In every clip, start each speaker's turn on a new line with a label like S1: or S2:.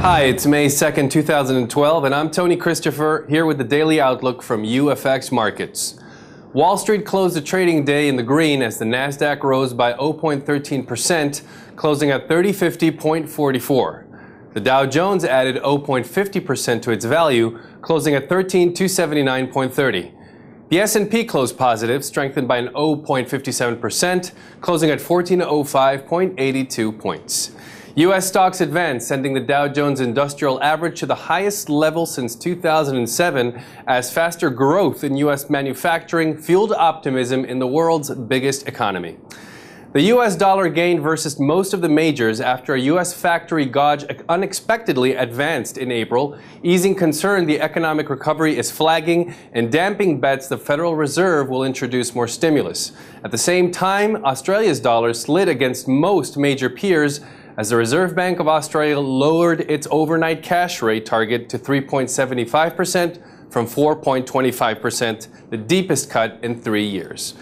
S1: Hi, it's May 2nd, 2012, and I'm Tony Christopher here with the Daily Outlook from UFX Markets. Wall Street closed the trading day in the green as the Nasdaq rose by 0.13%, closing at 3050.44. The Dow Jones added 0.50% to its value, closing at 13,279.30. The S&P closed positive, strengthened by an 0.57%, closing at 1405.82 points. U.S. stocks advanced, sending the Dow Jones Industrial Average to the highest level since 2007 as faster growth in U.S. manufacturing fueled optimism in the world's biggest economy. The U.S. dollar gained versus most of the majors after a U.S. factory gauge unexpectedly advanced in April, easing concern the economic recovery is flagging and damping bets the Federal Reserve will introduce more stimulus. At the same time, Australia's dollar slid against most major peers as the Reserve Bank of Australia lowered its overnight cash rate target to 3.75% from 4.25%, the deepest cut in 3 years.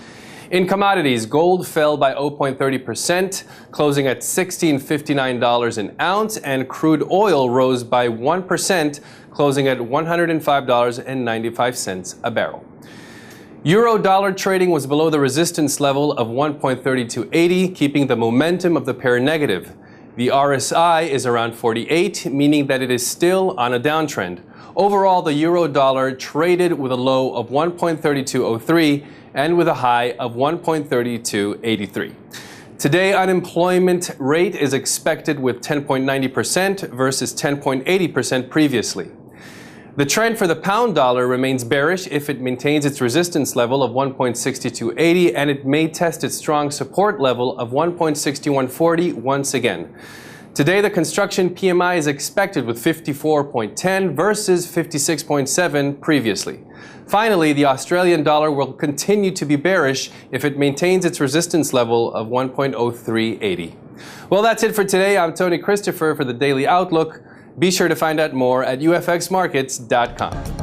S1: In commodities, gold fell by 0.30%, closing at $16.59 an ounce, and crude oil rose by 1%, closing at $105.95 a barrel. Euro-dollar trading was below the resistance level of 1.3280, keeping the momentum of the pair negative. The RSI is around 48, meaning that it is still on a downtrend. Overall, the euro-dollar traded with a low of 1.3203 and with a high of 1.3283. Today, unemployment rate is expected with 10.90% versus 10.80% previously. The trend for the pound dollar remains bearish if it maintains its resistance level of 1.6280, and it may test its strong support level of 1.6140 once again. Today, the construction PMI is expected with 54.10 versus 56.7 previously. Finally, the Australian dollar will continue to be bearish if it maintains its resistance level of 1.0380. Well, that's it for today. I'm Tony Christopher for the Daily Outlook. Be sure to find out more at ufxmarkets.com.